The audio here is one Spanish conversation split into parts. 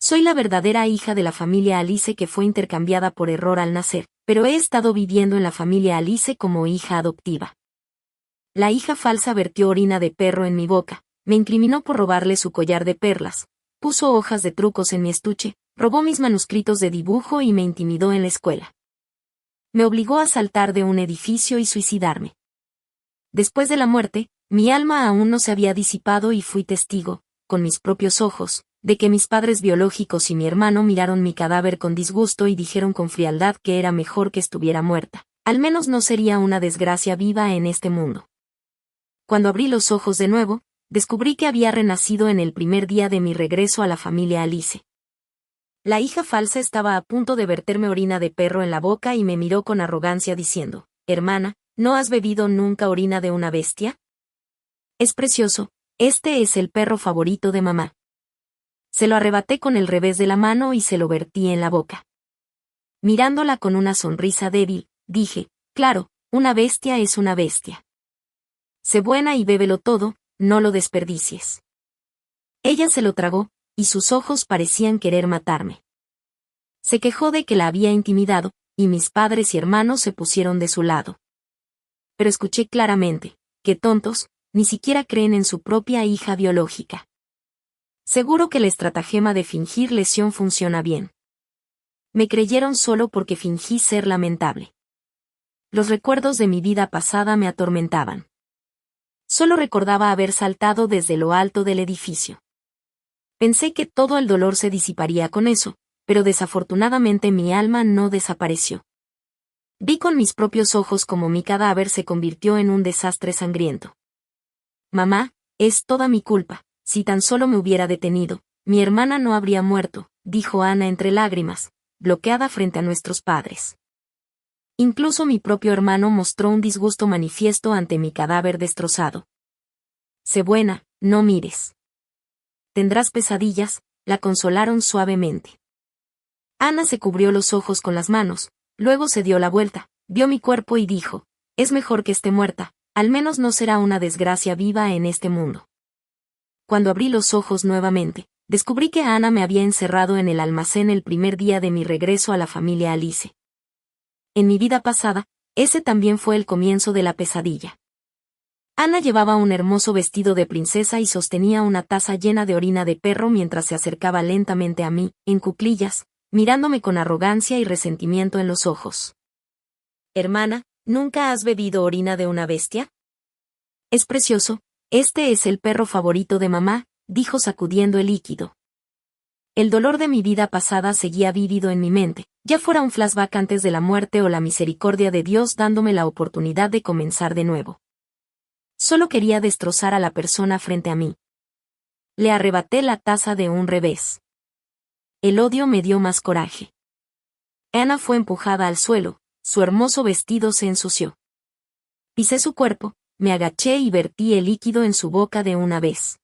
Soy la verdadera hija de la familia Alice que fue intercambiada por error al nacer, pero he estado viviendo en la familia Alice como hija adoptiva. La hija falsa vertió orina de perro en mi boca, me incriminó por robarle su collar de perlas, puso hojas de trucos en mi estuche, robó mis manuscritos de dibujo y me intimidó en la escuela. Me obligó a saltar de un edificio y suicidarme. Después de la muerte, mi alma aún no se había disipado y fui testigo, con mis propios ojos, de que mis padres biológicos y mi hermano miraron mi cadáver con disgusto y dijeron con frialdad que era mejor que estuviera muerta. Al menos no sería una desgracia viva en este mundo. Cuando abrí los ojos de nuevo, descubrí que había renacido en el primer día de mi regreso a la familia Alice. La hija falsa estaba a punto de verterme orina de perro en la boca y me miró con arrogancia diciendo, «Hermana, ¿no has bebido nunca orina de una bestia? Es precioso, este es el perro favorito de mamá». Se lo arrebaté con el revés de la mano y se lo vertí en la boca. Mirándola con una sonrisa débil, dije, «Claro, una bestia es una bestia. Sé buena y bébelo todo, no lo desperdicies». Ella se lo tragó, y sus ojos parecían querer matarme. Se quejó de que la había intimidado, y mis padres y hermanos se pusieron de su lado. Pero escuché claramente, qué tontos, ni siquiera creen en su propia hija biológica. Seguro que el estratagema de fingir lesión funciona bien. Me creyeron solo porque fingí ser lamentable. Los recuerdos de mi vida pasada me atormentaban. Solo recordaba haber saltado desde lo alto del edificio. Pensé que todo el dolor se disiparía con eso, pero desafortunadamente mi alma no desapareció. Vi con mis propios ojos cómo mi cadáver se convirtió en un desastre sangriento. «Mamá, es toda mi culpa. Si tan solo me hubiera detenido, mi hermana no habría muerto», dijo Ana entre lágrimas, bloqueada frente a nuestros padres. Incluso mi propio hermano mostró un disgusto manifiesto ante mi cadáver destrozado. «Sé buena, no mires. Tendrás pesadillas», la consolaron suavemente. Ana se cubrió los ojos con las manos, luego se dio la vuelta, vio mi cuerpo y dijo, «Es mejor que esté muerta, al menos no será una desgracia viva en este mundo». Cuando abrí los ojos nuevamente, descubrí que Ana me había encerrado en el almacén el primer día de mi regreso a la familia Alice. En mi vida pasada, ese también fue el comienzo de la pesadilla. Ana llevaba un hermoso vestido de princesa y sostenía una taza llena de orina de perro mientras se acercaba lentamente a mí, en cuclillas, mirándome con arrogancia y resentimiento en los ojos. «Hermana, ¿nunca has bebido orina de una bestia? Es precioso, este es el perro favorito de mamá», dijo sacudiendo el líquido. El dolor de mi vida pasada seguía vívido en mi mente, ya fuera un flashback antes de la muerte o la misericordia de Dios dándome la oportunidad de comenzar de nuevo. Solo quería destrozar a la persona frente a mí. Le arrebaté la taza de un revés. El odio me dio más coraje. Ana fue empujada al suelo, su hermoso vestido se ensució. Pisé su cuerpo, me agaché y vertí el líquido en su boca de una vez.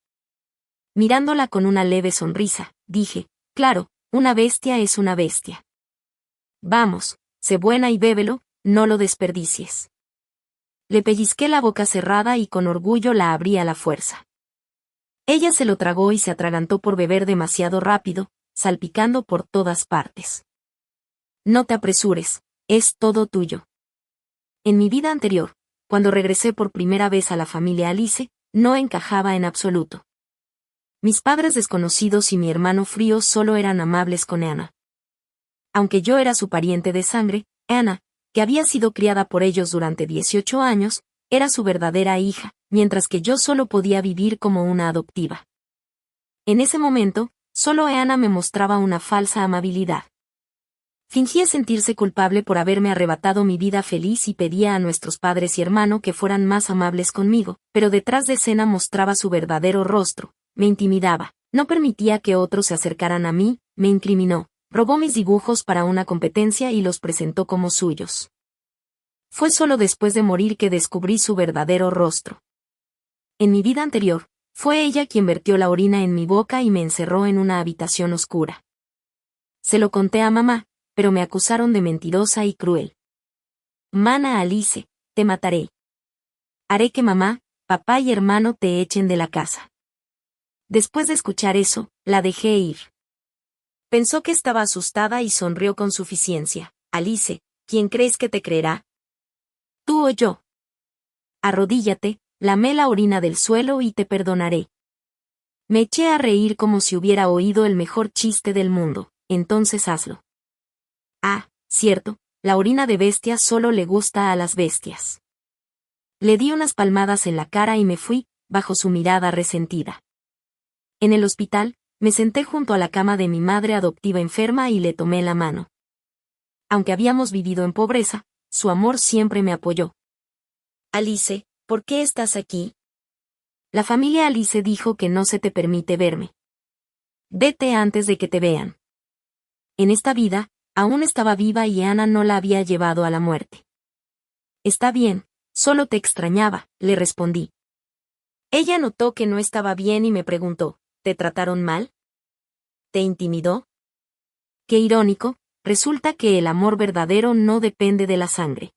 Mirándola con una leve sonrisa, dije, «Claro, una bestia es una bestia. Vamos, sé buena y bébelo, no lo desperdicies». Le pellizqué la boca cerrada y con orgullo la abrí a la fuerza. Ella se lo tragó y se atragantó por beber demasiado rápido, salpicando por todas partes. «No te apresures, es todo tuyo». En mi vida anterior, cuando regresé por primera vez a la familia Alice, no encajaba en absoluto. Mis padres desconocidos y mi hermano frío solo eran amables con Ana. Aunque yo era su pariente de sangre, Ana, que había sido criada por ellos durante 18 años, era su verdadera hija, mientras que yo solo podía vivir como una adoptiva. En ese momento, solo Ana me mostraba una falsa amabilidad. Fingía sentirse culpable por haberme arrebatado mi vida feliz y pedía a nuestros padres y hermano que fueran más amables conmigo, pero detrás de escena mostraba su verdadero rostro, me intimidaba, no permitía que otros se acercaran a mí, me incriminó, robó mis dibujos para una competencia y los presentó como suyos. Fue solo después de morir que descubrí su verdadero rostro. En mi vida anterior, fue ella quien vertió la orina en mi boca y me encerró en una habitación oscura. Se lo conté a mamá, pero me acusaron de mentirosa y cruel. «Mana Alice, te mataré. Haré que mamá, papá y hermano te echen de la casa». Después de escuchar eso, la dejé ir. Pensó que estaba asustada y sonrió con suficiencia. Alice, ¿quién crees que te creerá? ¿Tú o yo? Arrodíllate, lamé la orina del suelo y te perdonaré. Me eché a reír como si hubiera oído el mejor chiste del mundo. Entonces hazlo. Ah, cierto, la orina de bestia solo le gusta a las bestias. Le di unas palmadas en la cara y me fui, bajo su mirada resentida. En el hospital, me senté junto a la cama de mi madre adoptiva enferma y le tomé la mano. Aunque habíamos vivido en pobreza, su amor siempre me apoyó. Alice, ¿por qué estás aquí? La familia Alice dijo que no se te permite verme. Vete antes de que te vean. En esta vida, aún estaba viva y Ana no la había llevado a la muerte. Está bien, solo te extrañaba, le respondí. Ella notó que no estaba bien y me preguntó, ¿te trataron mal? ¿Te intimidó? Qué irónico, resulta que el amor verdadero no depende de la sangre.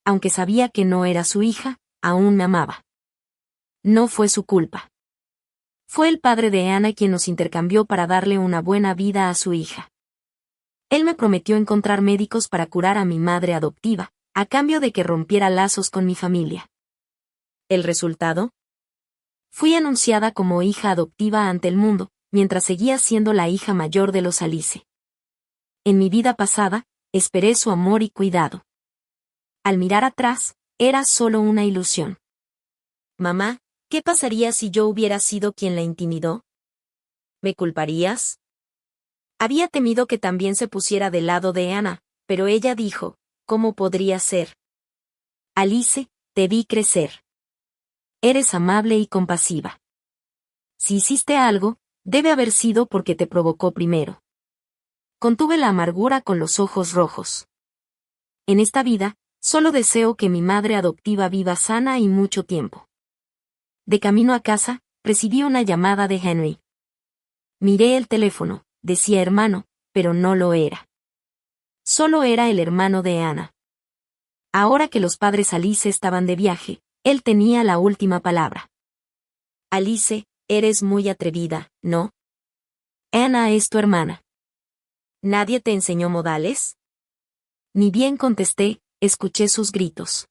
Aunque sabía que no era su hija, aún me amaba. No fue su culpa. Fue el padre de Ana quien nos intercambió para darle una buena vida a su hija. Él me prometió encontrar médicos para curar a mi madre adoptiva, a cambio de que rompiera lazos con mi familia. ¿El resultado? Fui anunciada como hija adoptiva ante el mundo, mientras seguía siendo la hija mayor de los Alice. En mi vida pasada, esperé su amor y cuidado. Al mirar atrás, era solo una ilusión. Mamá, ¿qué pasaría si yo hubiera sido quien la intimidó? ¿Me culparías? Había temido que también se pusiera del lado de Ana, pero ella dijo, ¿cómo podría ser? Alice, te vi crecer. Eres amable y compasiva. Si hiciste algo, debe haber sido porque te provocó primero. Contuve la amargura con los ojos rojos. En esta vida, solo deseo que mi madre adoptiva viva sana y mucho tiempo. De camino a casa, recibí una llamada de Henry. Miré el teléfono, decía hermano, pero no lo era. Solo era el hermano de Ana. Ahora que los padres Alice estaban de viaje, él tenía la última palabra. Alice, eres muy atrevida, ¿no? Ana es tu hermana. ¿Nadie te enseñó modales? Ni bien contesté, escuché sus gritos.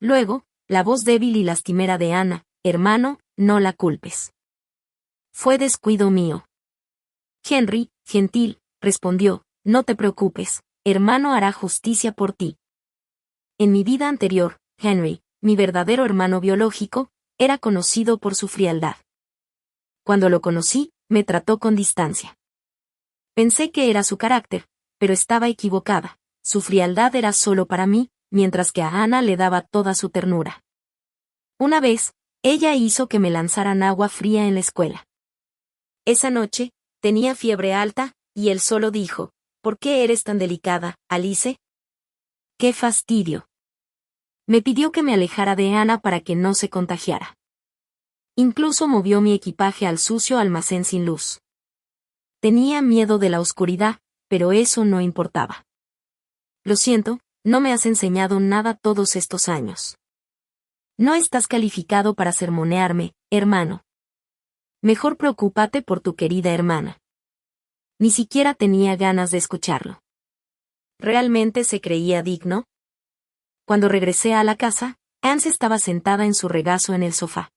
Luego, la voz débil y lastimera de Ana, hermano, no la culpes. Fue descuido mío. Henry, gentil, respondió, no te preocupes, hermano hará justicia por ti. En mi vida anterior, Henry, mi verdadero hermano biológico, era conocido por su frialdad. Cuando lo conocí, me trató con distancia. Pensé que era su carácter, pero estaba equivocada, su frialdad era solo para mí, mientras que a Ana le daba toda su ternura. Una vez, ella hizo que me lanzaran agua fría en la escuela. Esa noche, tenía fiebre alta, y él solo dijo, ¿por qué eres tan delicada, Alice? ¡Qué fastidio! Me pidió que me alejara de Ana para que no se contagiara. Incluso movió mi equipaje al sucio almacén sin luz. Tenía miedo de la oscuridad, pero eso no importaba. Lo siento, no me has enseñado nada todos estos años. No estás calificado para sermonearme, hermano. Mejor preocúpate por tu querida hermana. Ni siquiera tenía ganas de escucharlo. ¿Realmente se creía digno? Cuando regresé a la casa, Anne estaba sentada en su regazo en el sofá.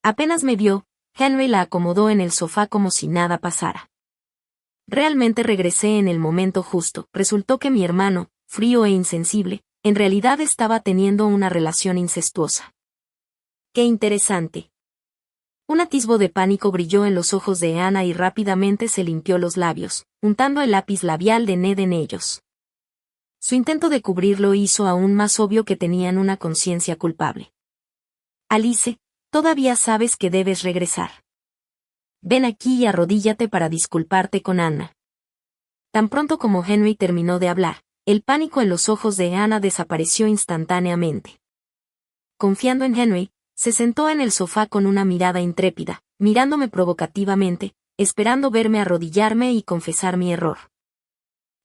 Apenas me vio, Henry la acomodó en el sofá como si nada pasara. Realmente regresé en el momento justo. Resultó que mi hermano, frío e insensible, en realidad estaba teniendo una relación incestuosa. ¡Qué interesante! Un atisbo de pánico brilló en los ojos de Ana y rápidamente se limpió los labios, untando el lápiz labial de Ned en ellos. Su intento de cubrirlo hizo aún más obvio que tenían una conciencia culpable. Alice, todavía sabes que debes regresar. Ven aquí y arrodíllate para disculparte con Ana. Tan pronto como Henry terminó de hablar, el pánico en los ojos de Ana desapareció instantáneamente. Confiando en Henry, se sentó en el sofá con una mirada intrépida, mirándome provocativamente, esperando verme arrodillarme y confesar mi error.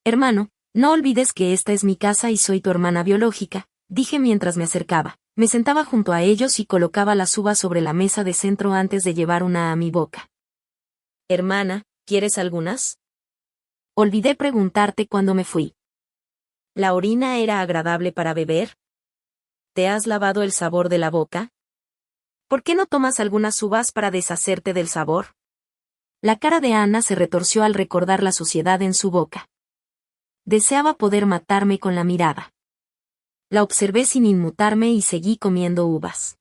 Hermano, no olvides que esta es mi casa y soy tu hermana biológica, dije mientras me acercaba. Me sentaba junto a ellos y colocaba las uvas sobre la mesa de centro antes de llevar una a mi boca. Hermana, ¿Quieres algunas? Olvidé preguntarte cuando me fui. ¿La orina era agradable para beber? ¿Te has lavado el sabor de la boca? ¿Por qué no tomas algunas uvas para deshacerte del sabor? La cara de Ana se retorció al recordar la suciedad en su boca. Deseaba poder matarme con la mirada. La observé sin inmutarme y seguí comiendo uvas.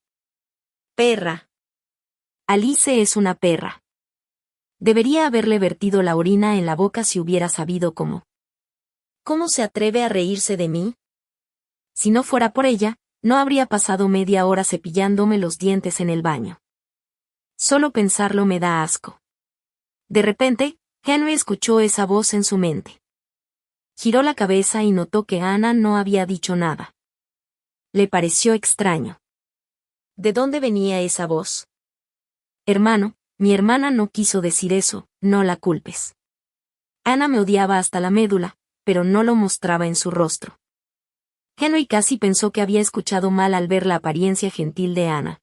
Perra. Alice es una perra. Debería haberle vertido la orina en la boca si hubiera sabido cómo. ¿Cómo se atreve a reírse de mí? Si no fuera por ella, no habría pasado media hora cepillándome los dientes en el baño. Solo pensarlo me da asco. De repente, Henry escuchó esa voz en su mente. Giró la cabeza y notó que Ana no había dicho nada. Le pareció extraño. ¿De dónde venía esa voz? Hermano, mi hermana no quiso decir eso, no la culpes. Ana me odiaba hasta la médula, pero no lo mostraba en su rostro. Henry casi pensó que había escuchado mal al ver la apariencia gentil de Ana.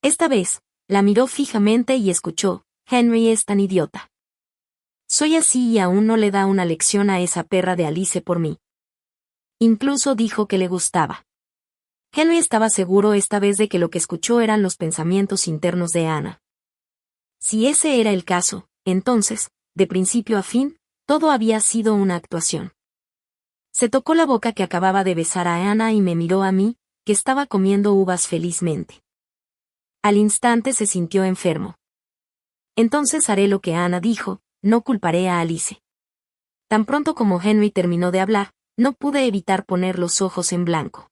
Esta vez, la miró fijamente y escuchó: Henry es tan idiota. Soy así y aún no le da una lección a esa perra de Alice por mí. Incluso dijo que le gustaba. Henry estaba seguro esta vez de que lo que escuchó eran los pensamientos internos de Ana. Si ese era el caso, entonces, de principio a fin, todo había sido una actuación. Se tocó la boca que acababa de besar a Ana y me miró a mí, que estaba comiendo uvas felizmente. Al instante se sintió enfermo. Entonces haré lo que Ana dijo, no culparé a Alice. Tan pronto como Henry terminó de hablar, no pude evitar poner los ojos en blanco.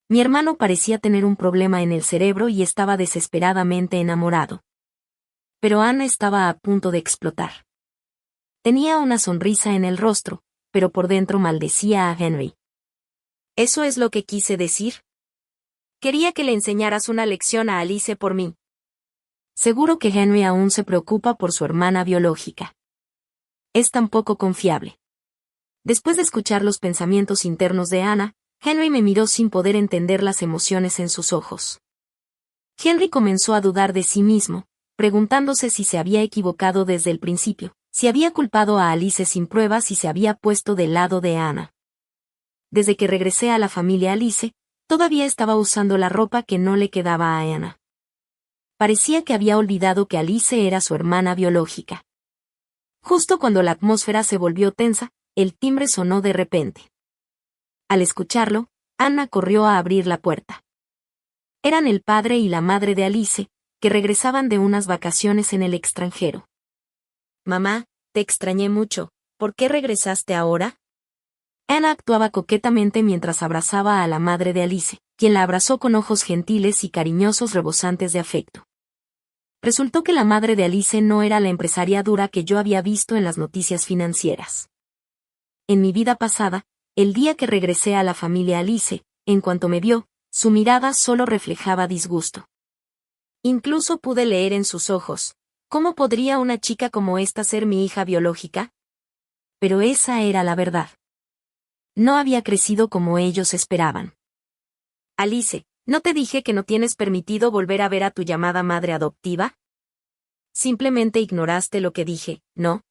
Mi hermano parecía tener un problema en el cerebro y estaba desesperadamente enamorado. Pero Ana estaba a punto de explotar. Tenía una sonrisa en el rostro, pero por dentro maldecía a Henry. ¿Eso es lo que quise decir? Quería que le enseñaras una lección a Alice por mí. Seguro que Henry aún se preocupa por su hermana biológica. Es tan poco confiable. Después de escuchar los pensamientos internos de Ana, Henry me miró sin poder entender las emociones en sus ojos. Henry comenzó a dudar de sí mismo, preguntándose si se había equivocado desde el principio, si había culpado a Alice sin pruebas y se había puesto del lado de Ana. Desde que regresé a la familia Alice, todavía estaba usando la ropa que no le quedaba a Ana. Parecía que había olvidado que Alice era su hermana biológica. Justo cuando la atmósfera se volvió tensa, el timbre sonó de repente. Al escucharlo, Ana corrió a abrir la puerta. Eran el padre y la madre de Alice, que regresaban de unas vacaciones en el extranjero. Mamá, te extrañé mucho, ¿por qué regresaste ahora? Ana actuaba coquetamente mientras abrazaba a la madre de Alice, quien la abrazó con ojos gentiles y cariñosos rebosantes de afecto. Resultó que la madre de Alice no era la empresaria dura que yo había visto en las noticias financieras. En mi vida pasada, el día que regresé a la familia Alice, en cuanto me vio, su mirada solo reflejaba disgusto. Incluso pude leer en sus ojos: ¿cómo podría una chica como esta ser mi hija biológica? Pero esa era la verdad. No había crecido como ellos esperaban. Alice, ¿no te dije que no tienes permitido volver a ver a tu llamada madre adoptiva? Simplemente ignoraste lo que dije, ¿no?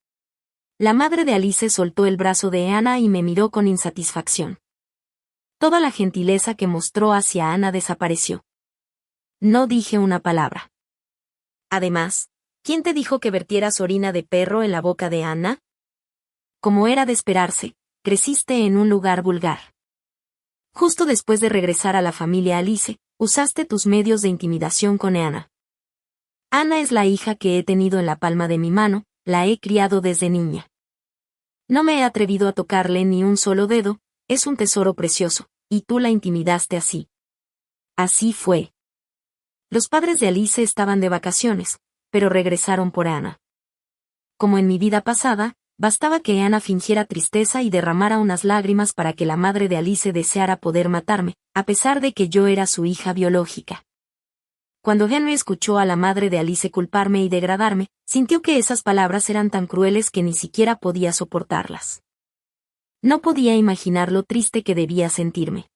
La madre de Alice soltó el brazo de Ana y me miró con insatisfacción. Toda la gentileza que mostró hacia Ana desapareció. No dije una palabra. Además, ¿quién te dijo que vertieras orina de perro en la boca de Ana? Como era de esperarse, creciste en un lugar vulgar. Justo después de regresar a la familia Alice, usaste tus medios de intimidación con Ana. Ana es la hija que he tenido en la palma de mi mano, la he criado desde niña. No me he atrevido a tocarle ni un solo dedo, es un tesoro precioso, y tú la intimidaste así. Así fue. Los padres de Alice estaban de vacaciones, pero regresaron por Ana. Como en mi vida pasada, bastaba que Ana fingiera tristeza y derramara unas lágrimas para que la madre de Alice deseara poder matarme, a pesar de que yo era su hija biológica. Cuando Henry escuchó a la madre de Alice culparme y degradarme, sintió que esas palabras eran tan crueles que ni siquiera podía soportarlas. No podía imaginar lo triste que debía sentirme.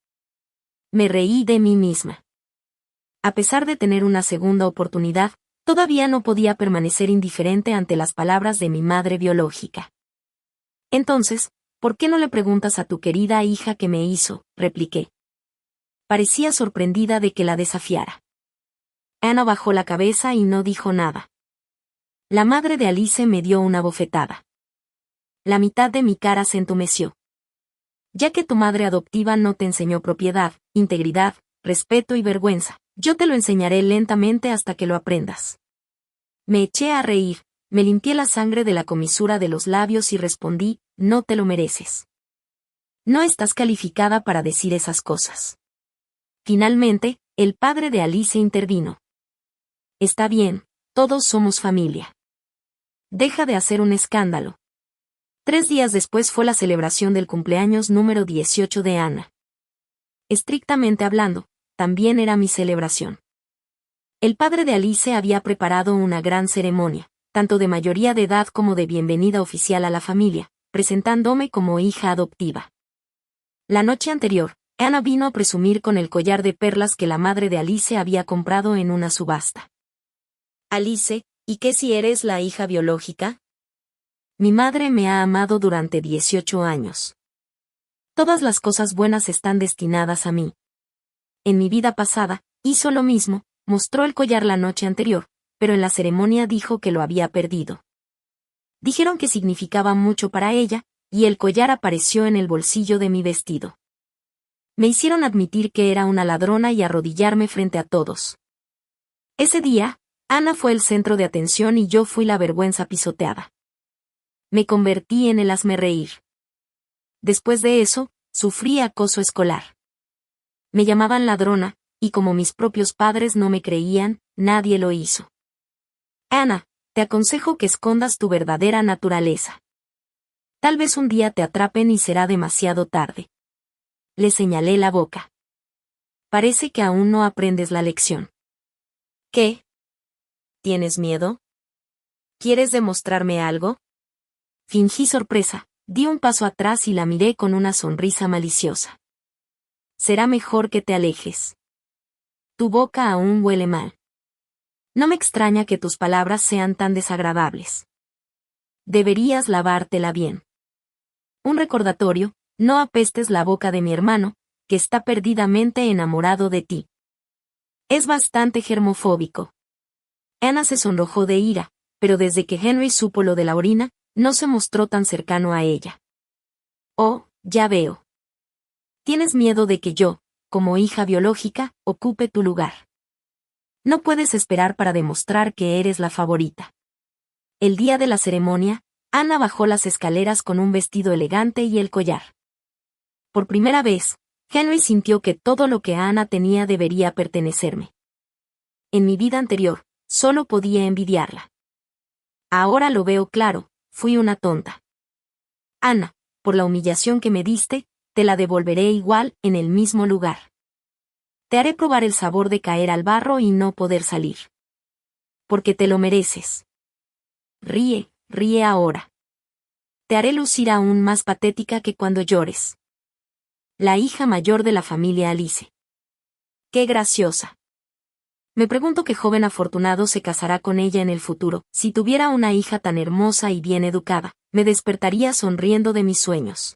Me reí de mí misma. A pesar de tener una segunda oportunidad, Todavía no podía permanecer indiferente ante las palabras de mi madre biológica. Entonces, ¿por qué no le preguntas a tu querida hija qué me hizo?, repliqué. Parecía sorprendida de que la desafiara. Ana bajó la cabeza y no dijo nada. La madre de Alice me dio una bofetada. La mitad de mi cara se entumeció. Ya que tu madre adoptiva no te enseñó propiedad, integridad, respeto y vergüenza, yo te lo enseñaré lentamente hasta que lo aprendas. Me eché a reír, me limpié la sangre de la comisura de los labios y respondí, no te lo mereces. No estás calificada para decir esas cosas. Finalmente, el padre de Alice intervino. Está bien, todos somos familia. Deja de hacer un escándalo. 3 días después fue la celebración del cumpleaños número 18 de Ana. Estrictamente hablando, también era mi celebración. El padre de Alice había preparado una gran ceremonia, tanto de mayoría de edad como de bienvenida oficial a la familia, presentándome como hija adoptiva. La noche anterior, Ana vino a presumir con el collar de perlas que la madre de Alice había comprado en una subasta. Alice, ¿y qué si eres la hija biológica? Mi madre me ha amado durante 18 años. Todas las cosas buenas están destinadas a mí. En mi vida pasada, hizo lo mismo, mostró el collar la noche anterior, pero en la ceremonia dijo que lo había perdido. Dijeron que significaba mucho para ella, y el collar apareció en el bolsillo de mi vestido. Me hicieron admitir que era una ladrona y arrodillarme frente a todos. Ese día, Ana fue el centro de atención y yo fui la vergüenza pisoteada. Me convertí en el hazmerreír. Después de eso, sufrí acoso escolar. Me llamaban ladrona, y como mis propios padres no me creían, nadie lo hizo. Ana, te aconsejo que escondas tu verdadera naturaleza. Tal vez un día te atrapen y será demasiado tarde. Le señalé la boca. Parece que aún no aprendes la lección. ¿Qué? ¿Tienes miedo? ¿Quieres demostrarme algo? Fingí sorpresa, di un paso atrás y la miré con una sonrisa maliciosa. Será mejor que te alejes. Tu boca aún huele mal. No me extraña que tus palabras sean tan desagradables. Deberías lavártela bien. Un recordatorio, no apestes la boca de mi hermano, que está perdidamente enamorado de ti. Es bastante germofóbico. Ana se sonrojó de ira, pero desde que Henry supo lo de la orina, no se mostró tan cercano a ella. Oh, ya veo. Tienes miedo de que yo, como hija biológica, ocupe tu lugar. No puedes esperar para demostrar que eres la favorita. El día de la ceremonia, Ana bajó las escaleras con un vestido elegante y el collar. Por primera vez, Henry sintió que todo lo que Ana tenía debería pertenecerme. En mi vida anterior, solo podía envidiarla. Ahora lo veo claro, fui una tonta. Ana, por la humillación que me diste, te la devolveré igual, en el mismo lugar. Te haré probar el sabor de caer al barro y no poder salir. Porque te lo mereces. Ríe, ríe ahora. Te haré lucir aún más patética que cuando llores. La hija mayor de la familia Alice. ¡Qué graciosa! Me pregunto qué joven afortunado se casará con ella en el futuro. Si tuviera una hija tan hermosa y bien educada, me despertaría sonriendo de mis sueños.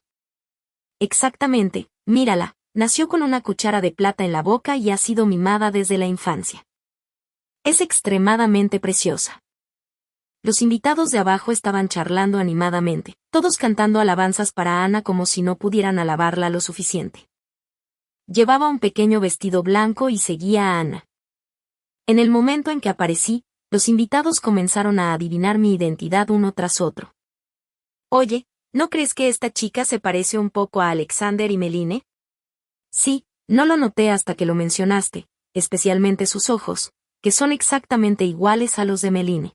Exactamente, mírala, nació con una cuchara de plata en la boca y ha sido mimada desde la infancia. Es extremadamente preciosa. Los invitados de abajo estaban charlando animadamente, todos cantando alabanzas para Ana como si no pudieran alabarla lo suficiente. Llevaba un pequeño vestido blanco y seguía a Ana. En el momento en que aparecí, los invitados comenzaron a adivinar mi identidad uno tras otro. Oye, ¿no crees que esta chica se parece un poco a Alexander y Meline? Sí, no lo noté hasta que lo mencionaste, especialmente sus ojos, que son exactamente iguales a los de Meline.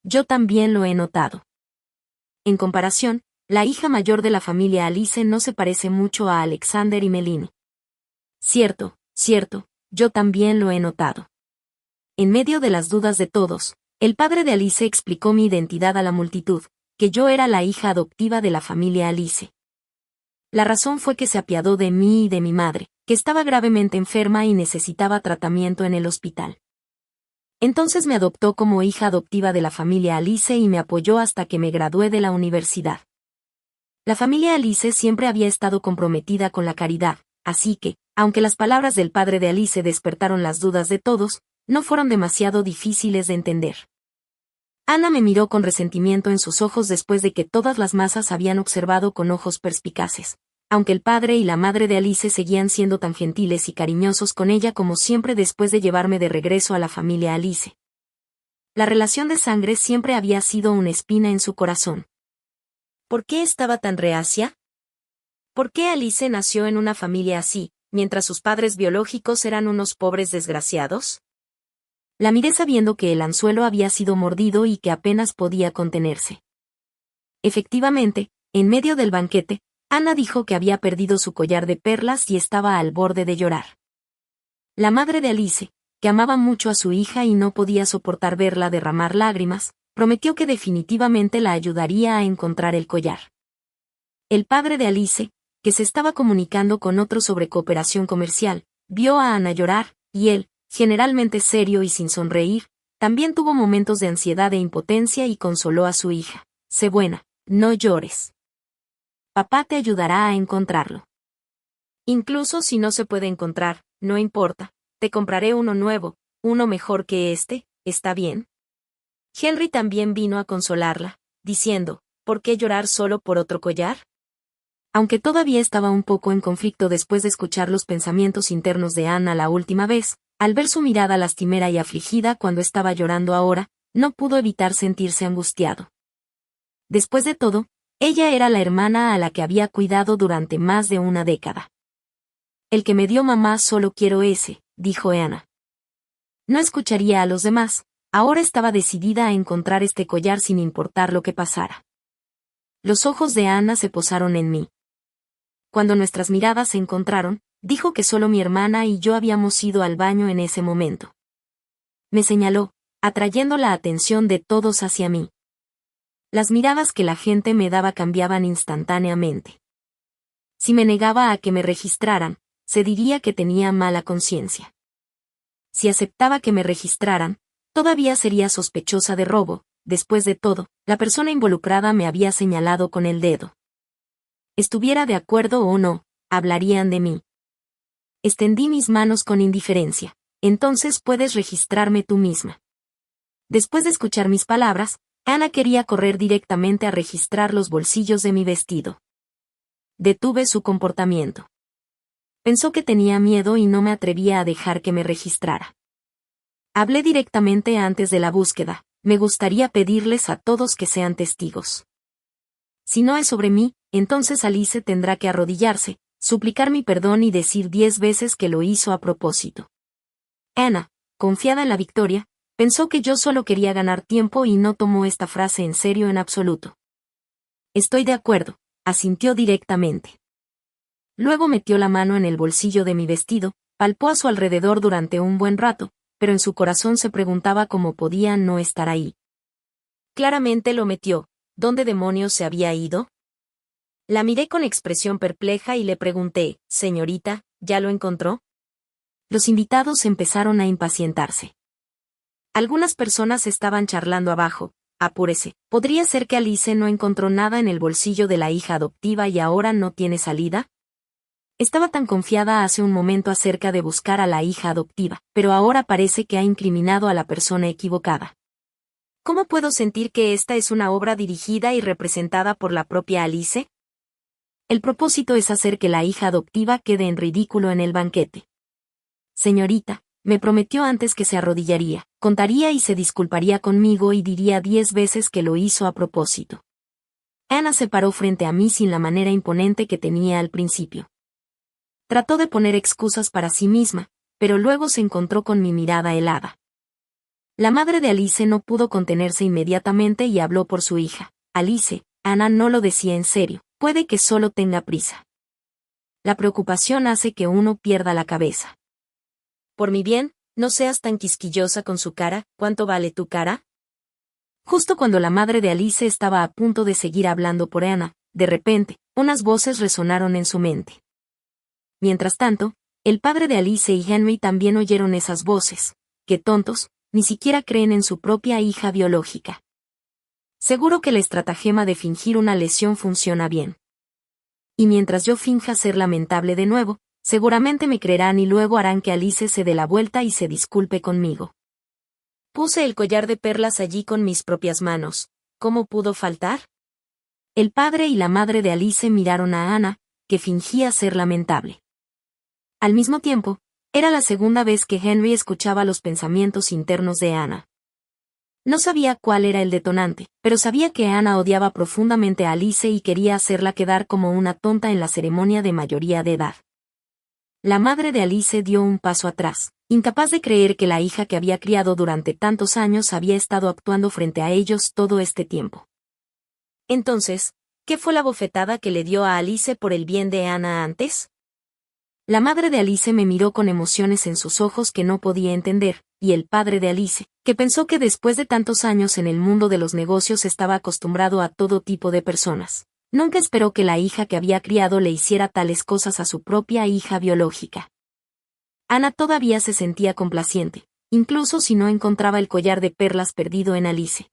Yo también lo he notado. En comparación, la hija mayor de la familia Alice no se parece mucho a Alexander y Meline. Cierto, yo también lo he notado. En medio de las dudas de todos, el padre de Alice explicó mi identidad a la multitud, que yo era la hija adoptiva de la familia Alice. La razón fue que se apiadó de mí y de mi madre, que estaba gravemente enferma y necesitaba tratamiento en el hospital. Entonces me adoptó como hija adoptiva de la familia Alice y me apoyó hasta que me gradué de la universidad. La familia Alice siempre había estado comprometida con la caridad, así que, aunque las palabras del padre de Alice despertaron las dudas de todos, no fueron demasiado difíciles de entender. Ana me miró con resentimiento en sus ojos después de que todas las masas habían observado con ojos perspicaces, aunque el padre y la madre de Alice seguían siendo tan gentiles y cariñosos con ella como siempre después de llevarme de regreso a la familia Alice. La relación de sangre siempre había sido una espina en su corazón. ¿Por qué estaba tan reacia? ¿Por qué Alice nació en una familia así, mientras sus padres biológicos eran unos pobres desgraciados? La miré sabiendo que el anzuelo había sido mordido y que apenas podía contenerse. Efectivamente, en medio del banquete, Ana dijo que había perdido su collar de perlas y estaba al borde de llorar. La madre de Alice, que amaba mucho a su hija y no podía soportar verla derramar lágrimas, prometió que definitivamente la ayudaría a encontrar el collar. El padre de Alice, que se estaba comunicando con otro sobre cooperación comercial, vio a Ana llorar, y él, generalmente serio y sin sonreír, también tuvo momentos de ansiedad e impotencia y consoló a su hija. Sé buena, no llores. Papá te ayudará a encontrarlo. Incluso si no se puede encontrar, no importa, te compraré uno nuevo, uno mejor que este, ¿está bien? Henry también vino a consolarla, diciendo, ¿por qué llorar solo por otro collar? Aunque todavía estaba un poco en conflicto después de escuchar los pensamientos internos de Ana la última vez, al ver su mirada lastimera y afligida cuando estaba llorando ahora, no pudo evitar sentirse angustiado. Después de todo, ella era la hermana a la que había cuidado durante más de una década. El que me dio mamá solo quiero ese, dijo Ana. No escucharía a los demás, ahora estaba decidida a encontrar este collar sin importar lo que pasara. Los ojos de Ana se posaron en mí. Cuando nuestras miradas se encontraron, dijo que solo mi hermana y yo habíamos ido al baño en ese momento. Me señaló, atrayendo la atención de todos hacia mí. Las miradas que la gente me daba cambiaban instantáneamente. Si me negaba a que me registraran, se diría que tenía mala conciencia. Si aceptaba que me registraran, todavía sería sospechosa de robo. Después de todo, la persona involucrada me había señalado con el dedo. Estuviera de acuerdo o no, hablarían de mí. Extendí mis manos con indiferencia. Entonces puedes registrarme tú misma. Después de escuchar mis palabras, Ana quería correr directamente a registrar los bolsillos de mi vestido. Detuve su comportamiento. Pensó que tenía miedo y no me atrevía a dejar que me registrara. Hablé directamente antes de la búsqueda. Me gustaría pedirles a todos que sean testigos. Si no es sobre mí, entonces Alice tendrá que arrodillarse, suplicar mi perdón y decir 10 veces que lo hizo a propósito. Ana, confiada en la victoria, pensó que yo solo quería ganar tiempo y no tomó esta frase en serio en absoluto. Estoy de acuerdo, asintió directamente. Luego metió la mano en el bolsillo de mi vestido, palpó a su alrededor durante un buen rato, pero en su corazón se preguntaba cómo podía no estar ahí. Claramente lo metió. ¿Dónde demonios se había ido? La miré con expresión perpleja y le pregunté, señorita, ¿ya lo encontró? Los invitados empezaron a impacientarse. Algunas personas estaban charlando abajo. Apúrese, ¿podría ser que Alice no encontró nada en el bolsillo de la hija adoptiva y ahora no tiene salida? Estaba tan confiada hace un momento acerca de buscar a la hija adoptiva, pero ahora parece que ha incriminado a la persona equivocada. ¿Cómo puedo sentir que esta es una obra dirigida y representada por la propia Alice? El propósito es hacer que la hija adoptiva quede en ridículo en el banquete. Señorita, me prometió antes que se arrodillaría, contaría y se disculparía conmigo y diría 10 veces que lo hizo a propósito. Ana se paró frente a mí sin la manera imponente que tenía al principio. Trató de poner excusas para sí misma, pero luego se encontró con mi mirada helada. La madre de Alice no pudo contenerse inmediatamente y habló por su hija. Alice, Ana no lo decía en serio, puede que solo tenga prisa. La preocupación hace que uno pierda la cabeza. Por mi bien, no seas tan quisquillosa con su cara. ¿Cuánto vale tu cara? Justo cuando la madre de Alice estaba a punto de seguir hablando por Ana, de repente, unas voces resonaron en su mente. Mientras tanto, el padre de Alice y Henry también oyeron esas voces. ¡Qué tontos! ni siquiera creen en su propia hija biológica. Seguro que el estratagema de fingir una lesión funciona bien. Y mientras yo finja ser lamentable de nuevo, seguramente me creerán y luego harán que Alice se dé la vuelta y se disculpe conmigo. Puse el collar de perlas allí con mis propias manos. ¿Cómo pudo faltar? El padre y la madre de Alice miraron a Anna, que fingía ser lamentable. Al mismo tiempo, era la segunda vez que Henry escuchaba los pensamientos internos de Anna. No sabía cuál era el detonante, pero sabía que Anna odiaba profundamente a Alice y quería hacerla quedar como una tonta en la ceremonia de mayoría de edad. La madre de Alice dio un paso atrás, incapaz de creer que la hija que había criado durante tantos años había estado actuando frente a ellos todo este tiempo. Entonces, ¿qué fue la bofetada que le dio a Alice por el bien de Anna antes? La madre de Alice me miró con emociones en sus ojos que no podía entender, y el padre de Alice, que pensó que después de tantos años en el mundo de los negocios estaba acostumbrado a todo tipo de personas. Nunca esperó que la hija que había criado le hiciera tales cosas a su propia hija biológica. Anna todavía se sentía complaciente, incluso si no encontraba el collar de perlas perdido en Alice.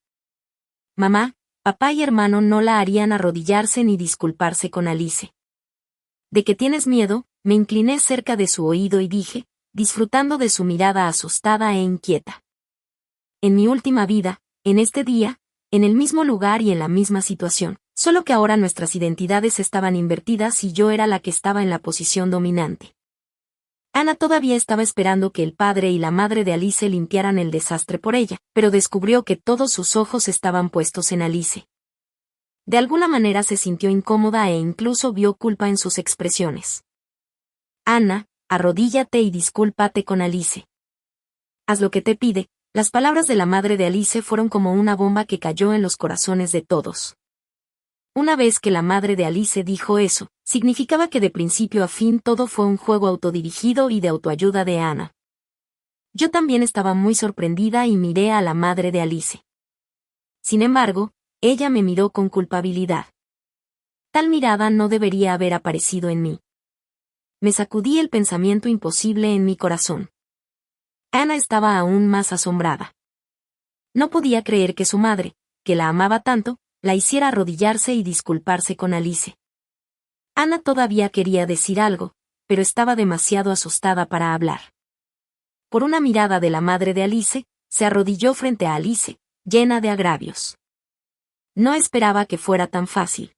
Mamá, papá y hermano no la harían arrodillarse ni disculparse con Alice. ¿De qué tienes miedo? Me incliné cerca de su oído y dije, disfrutando de su mirada asustada e inquieta. En mi última vida, en este día, en el mismo lugar y en la misma situación, solo que ahora nuestras identidades estaban invertidas y yo era la que estaba en la posición dominante. Anna todavía estaba esperando que el padre y la madre de Alice limpiaran el desastre por ella, pero descubrió que todos sus ojos estaban puestos en Alice. De alguna manera se sintió incómoda e incluso vio culpa en sus expresiones. Anna, arrodíllate y discúlpate con Alice. Haz lo que te pide. Las palabras de la madre de Alice fueron como una bomba que cayó en los corazones de todos. Una vez que la madre de Alice dijo eso, significaba que de principio a fin todo fue un juego autodirigido y de autoayuda de Anna. Yo también estaba muy sorprendida y miré a la madre de Alice. Sin embargo, ella me miró con culpabilidad. Tal mirada no debería haber aparecido en mí. Me sacudí el pensamiento imposible en mi corazón. Anna estaba aún más asombrada. No podía creer que su madre, que la amaba tanto, la hiciera arrodillarse y disculparse con Alice. Anna todavía quería decir algo, pero estaba demasiado asustada para hablar. Por una mirada de la madre de Alice, se arrodilló frente a Alice, llena de agravios. No esperaba que fuera tan fácil.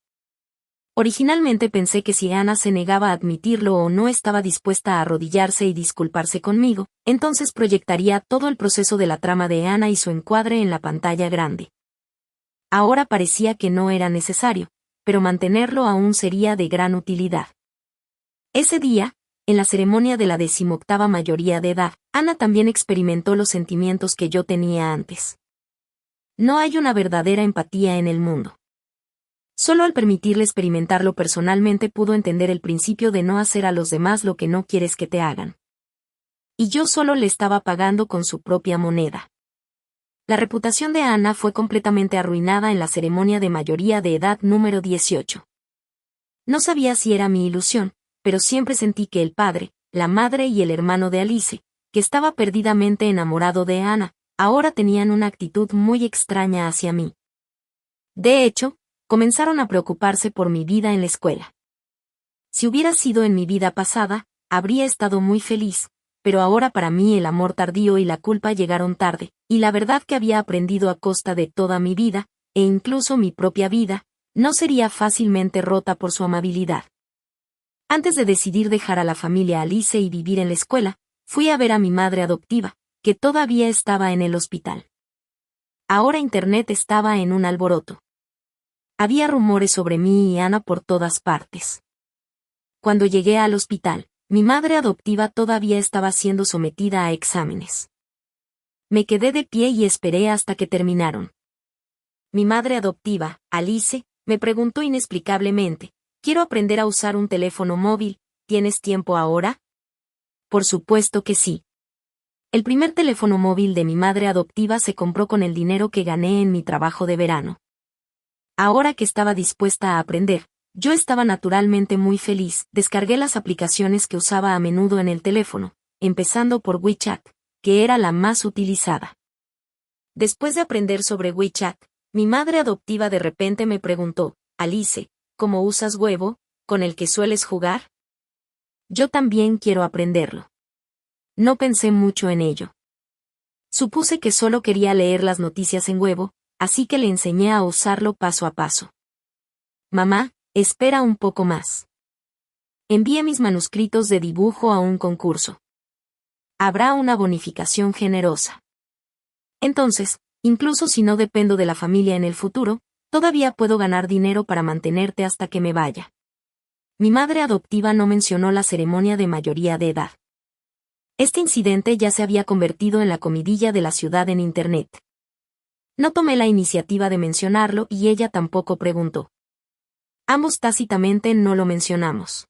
Originalmente pensé que si Anna se negaba a admitirlo o no estaba dispuesta a arrodillarse y disculparse conmigo, entonces proyectaría todo el proceso de la trama de Anna y su encuadre en la pantalla grande. Ahora parecía que no era necesario, pero mantenerlo aún sería de gran utilidad. Ese día, en la ceremonia de la 18ª mayoría de edad, Anna también experimentó los sentimientos que yo tenía antes. No hay una verdadera empatía en el mundo. Solo al permitirle experimentarlo personalmente pudo entender el principio de no hacer a los demás lo que no quieres que te hagan. Y yo solo le estaba pagando con su propia moneda. La reputación de Anna fue completamente arruinada en la ceremonia de mayoría de edad número 18. No sabía si era mi ilusión, pero siempre sentí que el padre, la madre y el hermano de Alice, que estaba perdidamente enamorado de Anna, ahora tenían una actitud muy extraña hacia mí. De hecho, comenzaron a preocuparse por mi vida en la escuela. Si hubiera sido en mi vida pasada, habría estado muy feliz, pero ahora para mí el amor tardío y la culpa llegaron tarde, y la verdad que había aprendido a costa de toda mi vida, e incluso mi propia vida, no sería fácilmente rota por su amabilidad. Antes de decidir dejar a la familia Alice y vivir en la escuela, fui a ver a mi madre adoptiva, que todavía estaba en el hospital. Ahora Internet estaba en un alboroto. Había rumores sobre mí y Anna por todas partes. Cuando llegué al hospital, mi madre adoptiva todavía estaba siendo sometida a exámenes. Me quedé de pie y esperé hasta que terminaron. Mi madre adoptiva, Alice, me preguntó inexplicablemente, «Quiero aprender a usar un teléfono móvil, ¿tienes tiempo ahora?» Por supuesto que sí. El primer teléfono móvil de mi madre adoptiva se compró con el dinero que gané en mi trabajo de verano. Ahora que estaba dispuesta a aprender, yo estaba naturalmente muy feliz. Descargué las aplicaciones que usaba a menudo en el teléfono, empezando por WeChat, que era la más utilizada. Después de aprender sobre WeChat, mi madre adoptiva de repente me preguntó, Alice, ¿cómo usas huevo, con el que sueles jugar? Yo también quiero aprenderlo. No pensé mucho en ello. Supuse que solo quería leer las noticias en huevo, así que le enseñé a usarlo paso a paso. Mamá, espera un poco más. Envié mis manuscritos de dibujo a un concurso. Habrá una bonificación generosa. Entonces, incluso si no dependo de la familia en el futuro, todavía puedo ganar dinero para mantenerte hasta que me vaya. Mi madre adoptiva no mencionó la ceremonia de mayoría de edad. Este incidente ya se había convertido en la comidilla de la ciudad en Internet. No tomé la iniciativa de mencionarlo y ella tampoco preguntó. Ambos tácitamente no lo mencionamos.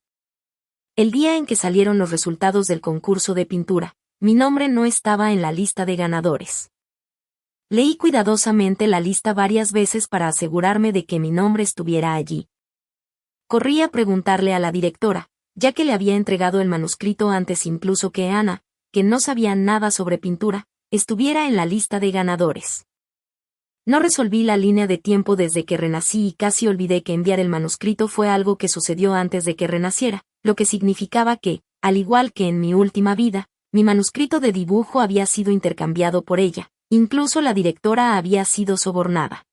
El día en que salieron los resultados del concurso de pintura, mi nombre no estaba en la lista de ganadores. Leí cuidadosamente la lista varias veces para asegurarme de que mi nombre estuviera allí. Corrí a preguntarle a la directora, ya que le había entregado el manuscrito antes incluso que Ana, que no sabía nada sobre pintura, estuviera en la lista de ganadores. No resolví la línea de tiempo desde que renací y casi olvidé que enviar el manuscrito fue algo que sucedió antes de que renaciera, lo que significaba que, al igual que en mi última vida, mi manuscrito de dibujo había sido intercambiado por ella, incluso la directora había sido sobornada.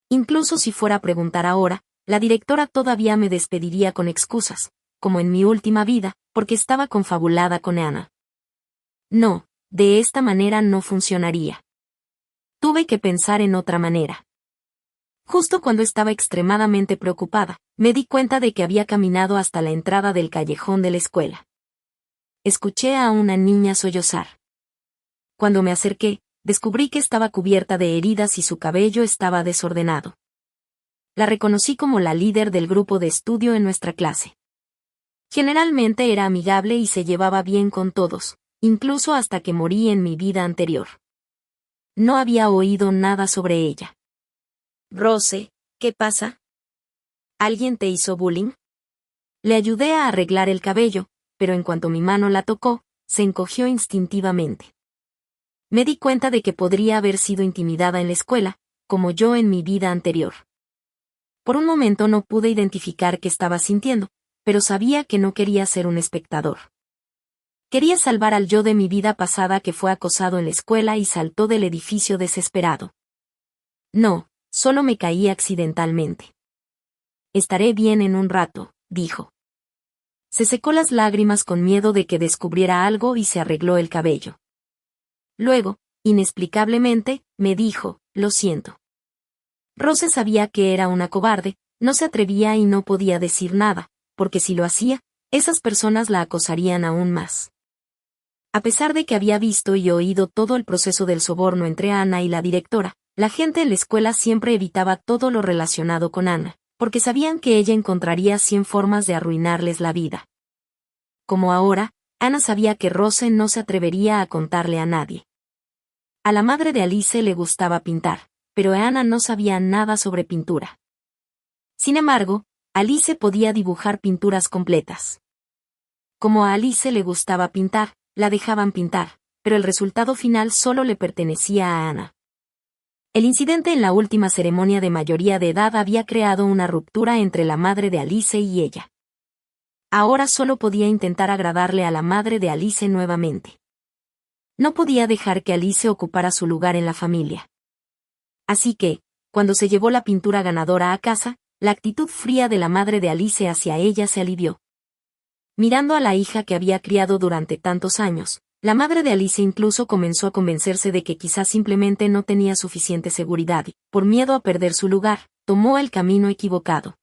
Incluso si fuera a preguntar ahora, la directora todavía me despediría con excusas, como en mi última vida, porque estaba confabulada con Ana. No, de esta manera no funcionaría. Tuve que pensar en otra manera. Justo cuando estaba extremadamente preocupada, me di cuenta de que había caminado hasta la entrada del callejón de la escuela. Escuché a una niña sollozar. Cuando me acerqué, descubrí que estaba cubierta de heridas y su cabello estaba desordenado. La reconocí como la líder del grupo de estudio en nuestra clase. Generalmente era amigable y se llevaba bien con todos, incluso hasta que morí en mi vida anterior. No había oído nada sobre ella. Rose, ¿qué pasa? ¿Alguien te hizo bullying? Le ayudé a arreglar el cabello, pero en cuanto mi mano la tocó, se encogió instintivamente. Me di cuenta de que podría haber sido intimidada en la escuela, como yo en mi vida anterior. Por un momento no pude identificar qué estaba sintiendo, pero sabía que no quería ser un espectador. Quería salvar al yo de mi vida pasada que fue acosado en la escuela y saltó del edificio desesperado. No, solo me caí accidentalmente. Estaré bien en un rato, dijo. Se secó las lágrimas con miedo de que descubriera algo y se arregló el cabello. Luego, inexplicablemente, me dijo, lo siento. Rose sabía que era una cobarde, no se atrevía y no podía decir nada, porque si lo hacía, esas personas la acosarían aún más. A pesar de que había visto y oído todo el proceso del soborno entre Ana y la directora, la gente en la escuela siempre evitaba todo lo relacionado con Ana, porque sabían que ella encontraría 100 formas de arruinarles la vida. Como ahora, Ana sabía que Rose no se atrevería a contarle a nadie. A la madre de Alice le gustaba pintar, pero Ana no sabía nada sobre pintura. Sin embargo, Alice podía dibujar pinturas completas. Como a Alice le gustaba pintar, la dejaban pintar, pero el resultado final solo le pertenecía a Ana. El incidente en la última ceremonia de mayoría de edad había creado una ruptura entre la madre de Alice y ella. Ahora solo podía intentar agradarle a la madre de Alice nuevamente. No podía dejar que Alice ocupara su lugar en la familia. Así que, cuando se llevó la pintura ganadora a casa, la actitud fría de la madre de Alice hacia ella se alivió. Mirando a la hija que había criado durante tantos años, la madre de Alice incluso comenzó a convencerse de que quizás simplemente no tenía suficiente seguridad y, por miedo a perder su lugar, tomó el camino equivocado.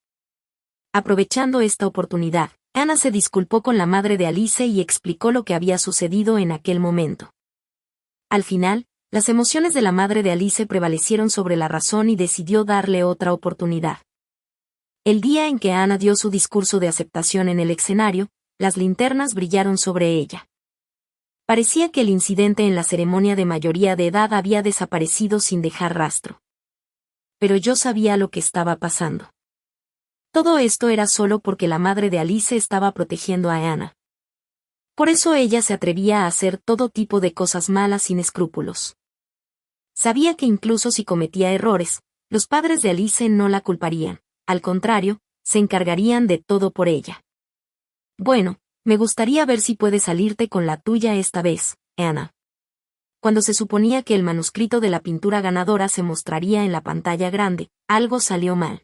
Aprovechando esta oportunidad, Ana se disculpó con la madre de Alice y explicó lo que había sucedido en aquel momento. Al final, las emociones de la madre de Alice prevalecieron sobre la razón y decidió darle otra oportunidad. El día en que Ana dio su discurso de aceptación en el escenario, las linternas brillaron sobre ella. Parecía que el incidente en la ceremonia de mayoría de edad había desaparecido sin dejar rastro. Pero yo sabía lo que estaba pasando. Todo esto era solo porque la madre de Alice estaba protegiendo a Ana. Por eso ella se atrevía a hacer todo tipo de cosas malas sin escrúpulos. Sabía que incluso si cometía errores, los padres de Alice no la culparían, al contrario, se encargarían de todo por ella. Bueno, me gustaría ver si puedes salirte con la tuya esta vez, Anna. Cuando se suponía que el manuscrito de la pintura ganadora se mostraría en la pantalla grande, algo salió mal.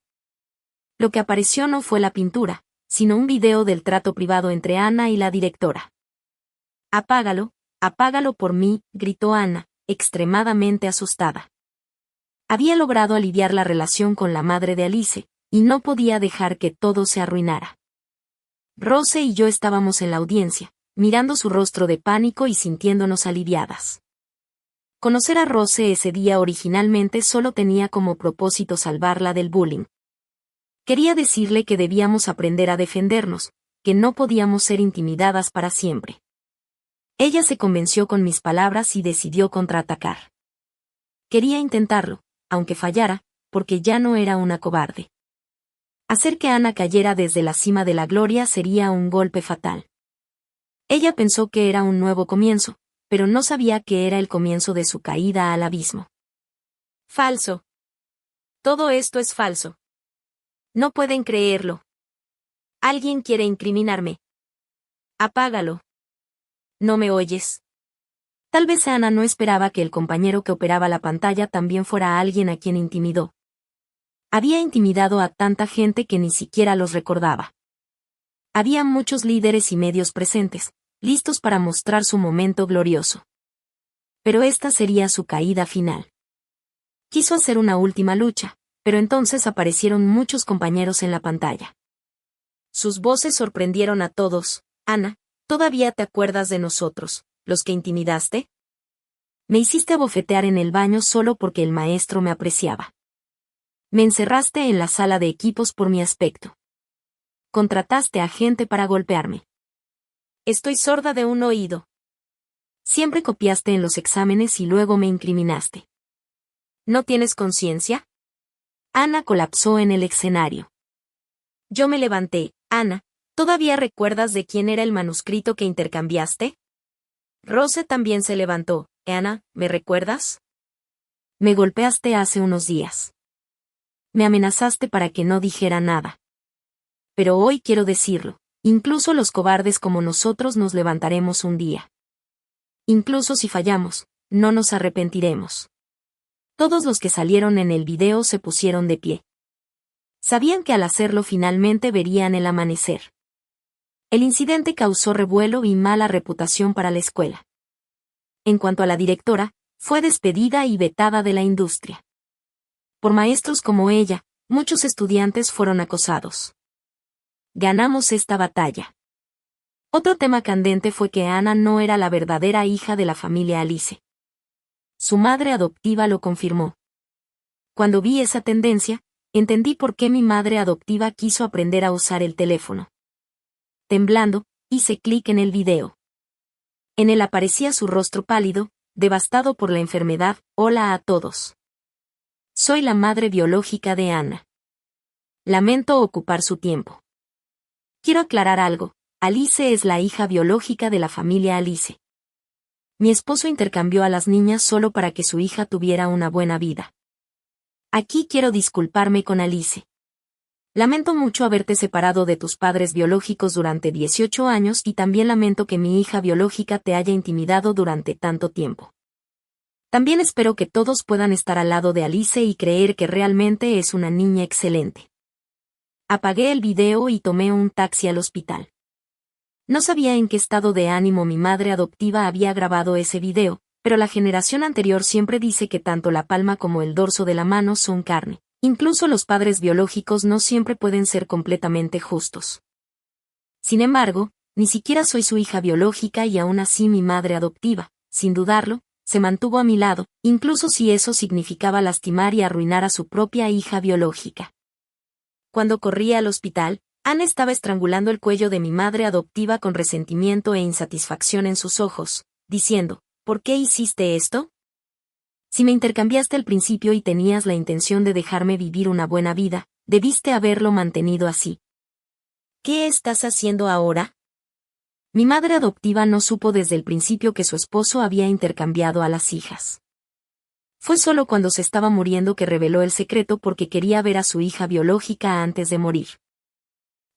Lo que apareció no fue la pintura, sino un video del trato privado entre Anna y la directora. Apágalo, apágalo por mí, gritó Anna, extremadamente asustada. Había logrado aliviar la relación con la madre de Alice, y no podía dejar que todo se arruinara. Rose y yo estábamos en la audiencia, mirando su rostro de pánico y sintiéndonos aliviadas. Conocer a Rose ese día originalmente solo tenía como propósito salvarla del bullying. Quería decirle que debíamos aprender a defendernos, que no podíamos ser intimidadas para siempre. Ella se convenció con mis palabras y decidió contraatacar. Quería intentarlo, aunque fallara, porque ya no era una cobarde. Hacer que Anna cayera desde la cima de la gloria sería un golpe fatal. Ella pensó que era un nuevo comienzo, pero no sabía que era el comienzo de su caída al abismo. Falso. Todo esto es falso. No pueden creerlo. Alguien quiere incriminarme. Apágalo. ¿No me oyes? Tal vez Anna no esperaba que el compañero que operaba la pantalla también fuera alguien a quien intimidó. Había intimidado a tanta gente que ni siquiera los recordaba. Había muchos líderes y medios presentes, listos para mostrar su momento glorioso. Pero esta sería su caída final. Quiso hacer una última lucha, pero entonces aparecieron muchos compañeros en la pantalla. Sus voces sorprendieron a todos. Anna, ¿todavía te acuerdas de nosotros, los que intimidaste? Me hiciste abofetear en el baño solo porque el maestro me apreciaba. Me encerraste en la sala de equipos por mi aspecto. Contrataste a gente para golpearme. Estoy sorda de un oído. Siempre copiaste en los exámenes y luego me incriminaste. ¿No tienes conciencia? Anna colapsó en el escenario. Yo me levanté. Anna, ¿todavía recuerdas de quién era el manuscrito que intercambiaste? Rose también se levantó. Anna, ¿me recuerdas? Me golpeaste hace unos días. Me amenazaste para que no dijera nada. Pero hoy quiero decirlo, incluso los cobardes como nosotros nos levantaremos un día. Incluso si fallamos, no nos arrepentiremos. Todos los que salieron en el video se pusieron de pie. Sabían que al hacerlo finalmente verían el amanecer. El incidente causó revuelo y mala reputación para la escuela. En cuanto a la directora, fue despedida y vetada de la industria. Por maestros como ella, muchos estudiantes fueron acosados. Ganamos esta batalla. Otro tema candente fue que Anna no era la verdadera hija de la familia Alice. Su madre adoptiva lo confirmó. Cuando vi esa tendencia, entendí por qué mi madre adoptiva quiso aprender a usar el teléfono. Temblando, hice clic en el video. En él aparecía su rostro pálido, devastado por la enfermedad. Hola a todos. Soy la madre biológica de Anna. Lamento ocupar su tiempo. Quiero aclarar algo, Alice es la hija biológica de la familia Alice. Mi esposo intercambió a las niñas solo para que su hija tuviera una buena vida. Aquí quiero disculparme con Alice. Lamento mucho haberte separado de tus padres biológicos durante 18 años y también lamento que mi hija biológica te haya intimidado durante tanto tiempo. También espero que todos puedan estar al lado de Alice y creer que realmente es una niña excelente. Apagué el video y tomé un taxi al hospital. No sabía en qué estado de ánimo mi madre adoptiva había grabado ese video, pero la generación anterior siempre dice que tanto la palma como el dorso de la mano son carne. Incluso los padres biológicos no siempre pueden ser completamente justos. Sin embargo, ni siquiera soy su hija biológica y aún así mi madre adoptiva, sin dudarlo, se mantuvo a mi lado, incluso si eso significaba lastimar y arruinar a su propia hija biológica. Cuando corrí al hospital, Anne estaba estrangulando el cuello de mi madre adoptiva con resentimiento e insatisfacción en sus ojos, diciendo, ¿por qué hiciste esto? Si me intercambiaste al principio y tenías la intención de dejarme vivir una buena vida, debiste haberlo mantenido así. ¿Qué estás haciendo ahora? Mi madre adoptiva no supo desde el principio que su esposo había intercambiado a las hijas. Fue solo cuando se estaba muriendo que reveló el secreto porque quería ver a su hija biológica antes de morir.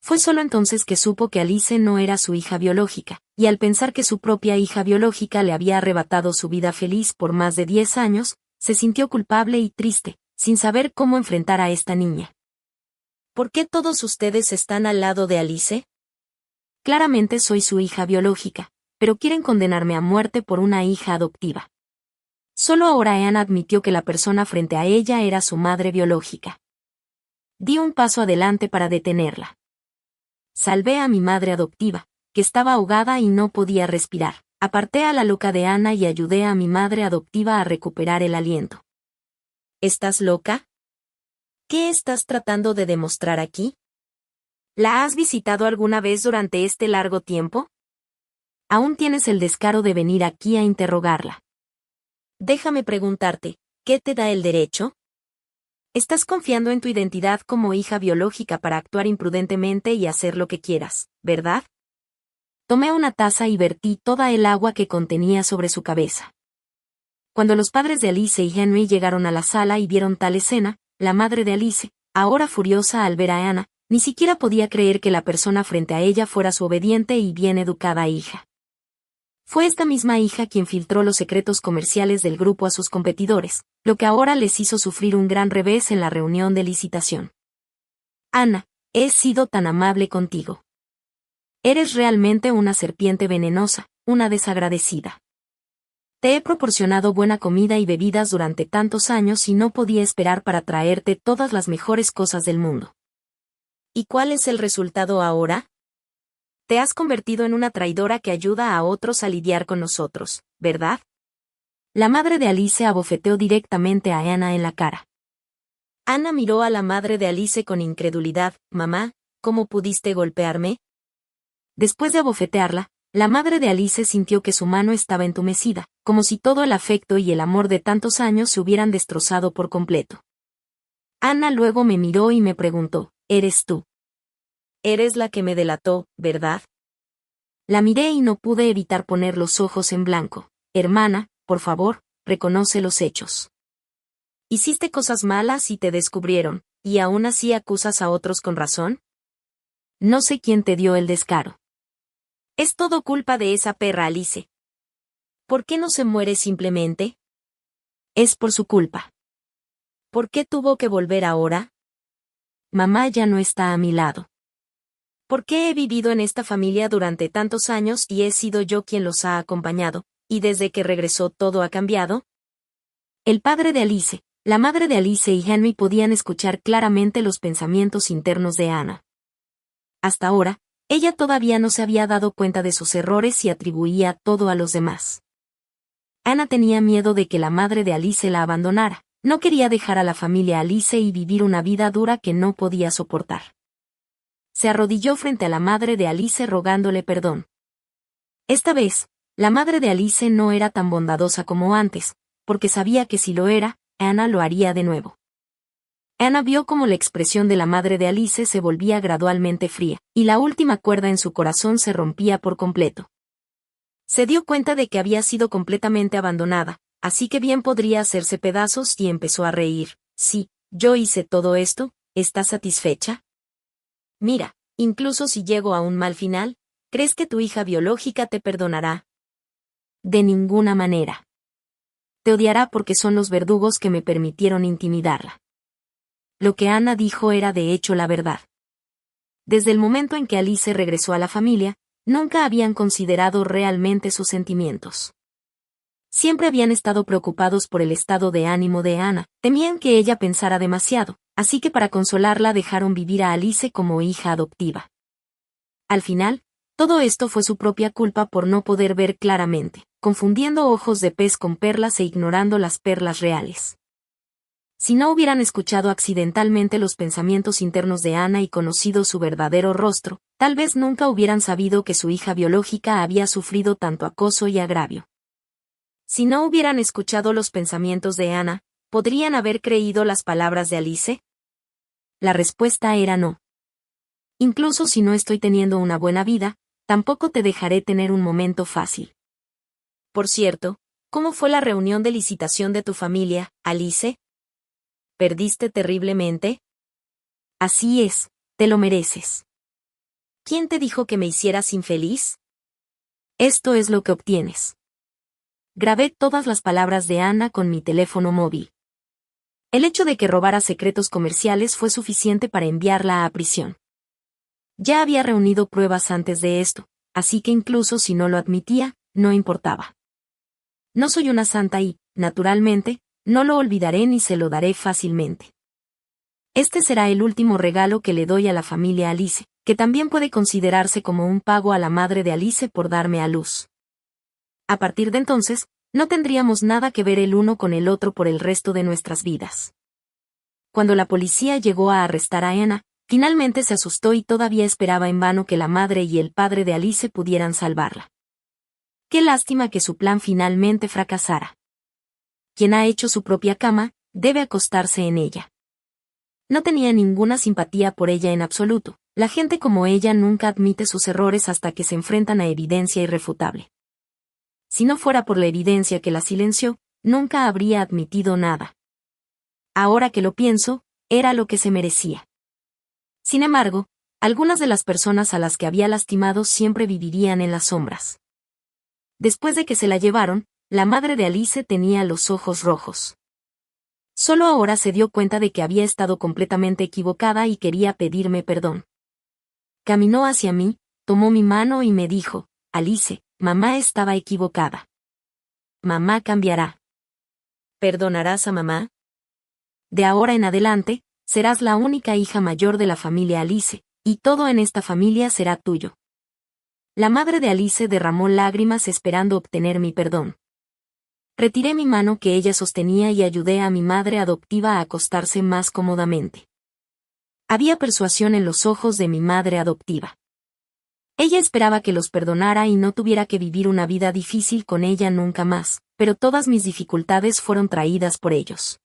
Fue solo entonces que supo que Alice no era su hija biológica, y al pensar que su propia hija biológica le había arrebatado su vida feliz por más de 10 años, se sintió culpable y triste, sin saber cómo enfrentar a esta niña. ¿Por qué todos ustedes están al lado de Alice? Claramente soy su hija biológica, pero quieren condenarme a muerte por una hija adoptiva. Solo ahora Anna admitió que la persona frente a ella era su madre biológica. Di un paso adelante para detenerla. Salvé a mi madre adoptiva, que estaba ahogada y no podía respirar. Aparté a la loca de Anna y ayudé a mi madre adoptiva a recuperar el aliento. ¿Estás loca? ¿Qué estás tratando de demostrar aquí? ¿La has visitado alguna vez durante este largo tiempo? Aún tienes el descaro de venir aquí a interrogarla. Déjame preguntarte, ¿qué te da el derecho? Estás confiando en tu identidad como hija biológica para actuar imprudentemente y hacer lo que quieras, ¿verdad? Tomé una taza y vertí toda el agua que contenía sobre su cabeza. Cuando los padres de Alice y Henry llegaron a la sala y vieron tal escena, la madre de Alice, ahora furiosa al ver a Anna, ni siquiera podía creer que la persona frente a ella fuera su obediente y bien educada hija. Fue esta misma hija quien filtró los secretos comerciales del grupo a sus competidores, lo que ahora les hizo sufrir un gran revés en la reunión de licitación. Anna, he sido tan amable contigo. Eres realmente una serpiente venenosa, una desagradecida. Te he proporcionado buena comida y bebidas durante tantos años y no podía esperar para traerte todas las mejores cosas del mundo. ¿Y cuál es el resultado ahora? Te has convertido en una traidora que ayuda a otros a lidiar con nosotros, ¿verdad? La madre de Alice abofeteó directamente a Anna en la cara. Anna miró a la madre de Alice con incredulidad. Mamá, ¿cómo pudiste golpearme? Después de abofetearla, la madre de Alice sintió que su mano estaba entumecida, como si todo el afecto y el amor de tantos años se hubieran destrozado por completo. Anna luego me miró y me preguntó, ¿eres tú? Eres la que me delató, ¿verdad? La miré y no pude evitar poner los ojos en blanco. Hermana, por favor, reconoce los hechos. Hiciste cosas malas y te descubrieron, ¿y aún así acusas a otros con razón? No sé quién te dio el descaro. Es todo culpa de esa perra Alice. ¿Por qué no se muere simplemente? Es por su culpa. ¿Por qué tuvo que volver ahora? Mamá ya no está a mi lado. ¿Por qué he vivido en esta familia durante tantos años y he sido yo quien los ha acompañado, y desde que regresó todo ha cambiado? El padre de Alice, la madre de Alice y Henry podían escuchar claramente los pensamientos internos de Anna. Hasta ahora, ella todavía no se había dado cuenta de sus errores y atribuía todo a los demás. Anna tenía miedo de que la madre de Alice la abandonara, no quería dejar a la familia Alice y vivir una vida dura que no podía soportar. Se arrodilló frente a la madre de Alice rogándole perdón. Esta vez, la madre de Alice no era tan bondadosa como antes, porque sabía que si lo era, Anna lo haría de nuevo. Anna vio cómo la expresión de la madre de Alice se volvía gradualmente fría, y la última cuerda en su corazón se rompía por completo. Se dio cuenta de que había sido completamente abandonada, así que bien podría hacerse pedazos y empezó a reír. Sí, yo hice todo esto, ¿estás satisfecha? Mira, incluso si llego a un mal final, ¿crees que tu hija biológica te perdonará? De ninguna manera. Te odiará porque son los verdugos que me permitieron intimidarla. Lo que Anna dijo era de hecho la verdad. Desde el momento en que Alice regresó a la familia, nunca habían considerado realmente sus sentimientos. Siempre habían estado preocupados por el estado de ánimo de Anna, temían que ella pensara demasiado, así que para consolarla dejaron vivir a Alice como hija adoptiva. Al final, todo esto fue su propia culpa por no poder ver claramente, confundiendo ojos de pez con perlas e ignorando las perlas reales. Si no hubieran escuchado accidentalmente los pensamientos internos de Anna y conocido su verdadero rostro, tal vez nunca hubieran sabido que su hija biológica había sufrido tanto acoso y agravio. Si no hubieran escuchado los pensamientos de Anna, ¿podrían haber creído las palabras de Alice? La respuesta era no. Incluso si no estoy teniendo una buena vida, tampoco te dejaré tener un momento fácil. Por cierto, ¿Cómo fue la reunión de licitación de tu familia, Alice? ¿Perdiste terriblemente? Así es, te lo mereces. ¿Quién te dijo que me hicieras infeliz? Esto es lo que obtienes. Grabé todas las palabras de Ana con mi teléfono móvil. El hecho de que robara secretos comerciales fue suficiente para enviarla a prisión. Ya había reunido pruebas antes de esto, así que incluso si no lo admitía, no importaba. No soy una santa y, naturalmente, no lo olvidaré ni se lo daré fácilmente. Este será el último regalo que le doy a la familia Alice, que también puede considerarse como un pago a la madre de Alice por darme a luz. A partir de entonces, no tendríamos nada que ver el uno con el otro por el resto de nuestras vidas. Cuando la policía llegó a arrestar a Anna, finalmente se asustó y todavía esperaba en vano que la madre y el padre de Alice pudieran salvarla. Qué lástima que su plan finalmente fracasara. Quien ha hecho su propia cama, debe acostarse en ella. No tenía ninguna simpatía por ella en absoluto. La gente como ella nunca admite sus errores hasta que se enfrentan a evidencia irrefutable. Si no fuera por la evidencia que la silenció, nunca habría admitido nada. Ahora que lo pienso, era lo que se merecía. Sin embargo, algunas de las personas a las que había lastimado siempre vivirían en las sombras. Después de que se la llevaron, la madre de Alice tenía los ojos rojos. Solo ahora se dio cuenta de que había estado completamente equivocada y quería pedirme perdón. Caminó hacia mí, tomó mi mano y me dijo, Alice, mamá estaba equivocada. Mamá cambiará. ¿Perdonarás a mamá? De ahora en adelante, serás la única hija mayor de la familia Alice, y todo en esta familia será tuyo. La madre de Alice derramó lágrimas esperando obtener mi perdón. Retiré mi mano que ella sostenía y ayudé a mi madre adoptiva a acostarse más cómodamente. Había persuasión en los ojos de mi madre adoptiva. Ella esperaba que los perdonara y no tuviera que vivir una vida difícil con ella nunca más, pero todas mis dificultades fueron traídas por ellos.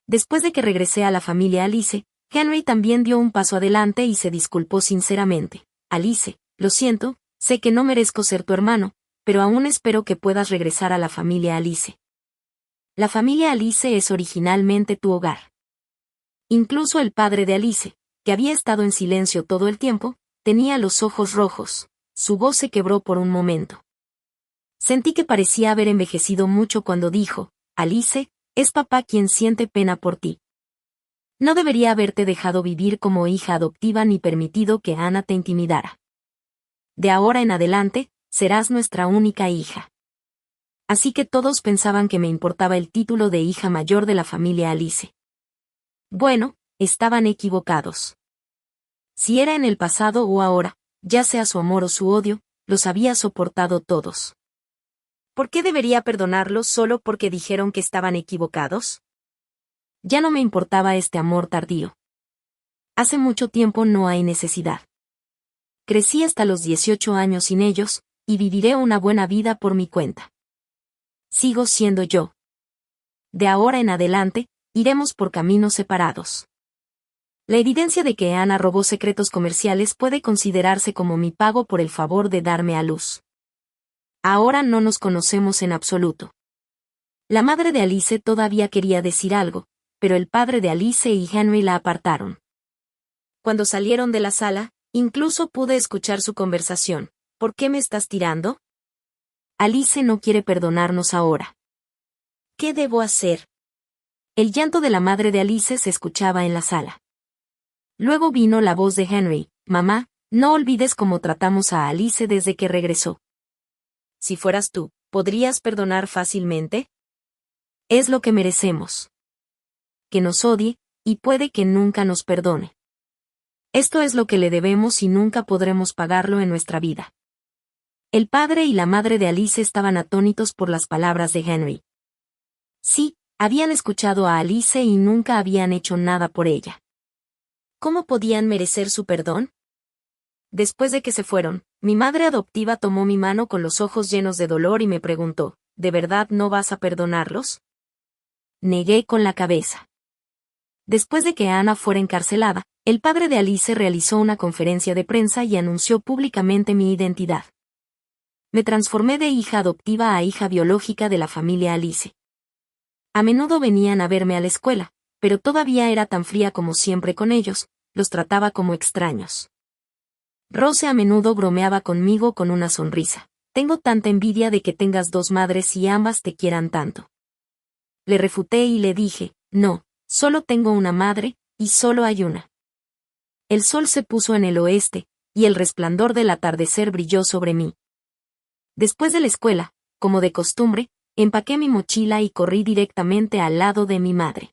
Después de que regresé a la familia Alice, Henry también dio un paso adelante y se disculpó sinceramente. Alice, lo siento, sé que no merezco ser tu hermano, pero aún espero que puedas regresar a la familia Alice. La familia Alice es originalmente tu hogar. Incluso el padre de Alice, que había estado en silencio todo el tiempo, tenía los ojos rojos. Su voz se quebró por un momento. Sentí que parecía haber envejecido mucho cuando dijo, Alice, es papá quien siente pena por ti. No debería haberte dejado vivir como hija adoptiva ni permitido que Ana te intimidara. De ahora en adelante, serás nuestra única hija. Así que todos pensaban que me importaba el título de hija mayor de la familia Alice. Bueno, estaban equivocados. Si era en el pasado o ahora, ya sea su amor o su odio, los había soportado todos. ¿Por qué debería perdonarlos solo porque dijeron que estaban equivocados? Ya no me importaba este amor tardío. Hace mucho tiempo no hay necesidad. Crecí hasta los 18 años sin ellos, y viviré una buena vida por mi cuenta. Sigo siendo yo. De ahora en adelante, iremos por caminos separados. La evidencia de que Ana robó secretos comerciales puede considerarse como mi pago por el favor de darme a luz. Ahora no nos conocemos en absoluto. La madre de Alice todavía quería decir algo, pero el padre de Alice y Henry la apartaron. Cuando salieron de la sala, incluso pude escuchar su conversación. ¿Por qué me estás tirando? Alice no quiere perdonarnos ahora. ¿Qué debo hacer? El llanto de la madre de Alice se escuchaba en la sala. Luego vino la voz de Henry, mamá, no olvides cómo tratamos a Alice desde que regresó. Si fueras tú, ¿podrías perdonar fácilmente? Es lo que merecemos. Que nos odie, y puede que nunca nos perdone. Esto es lo que le debemos y nunca podremos pagarlo en nuestra vida. El padre y la madre de Alice estaban atónitos por las palabras de Henry. Sí, habían escuchado a Alice y nunca habían hecho nada por ella. ¿Cómo podían merecer su perdón? Después de que se fueron, mi madre adoptiva tomó mi mano con los ojos llenos de dolor y me preguntó, ¿de verdad no vas a perdonarlos? Negué con la cabeza. Después de que Ana fuera encarcelada, el padre de Alice realizó una conferencia de prensa y anunció públicamente mi identidad. Me transformé de hija adoptiva a hija biológica de la familia Alice. A menudo venían a verme a la escuela, pero todavía era tan fría como siempre con ellos, los trataba como extraños. Rose a menudo bromeaba conmigo con una sonrisa. Tengo tanta envidia de que tengas dos madres y ambas te quieran tanto. Le refuté y le dije, no, solo tengo una madre, y solo hay una. El sol se puso en el oeste, y el resplandor del atardecer brilló sobre mí. Después de la escuela, como de costumbre, empaqué mi mochila y corrí directamente al lado de mi madre.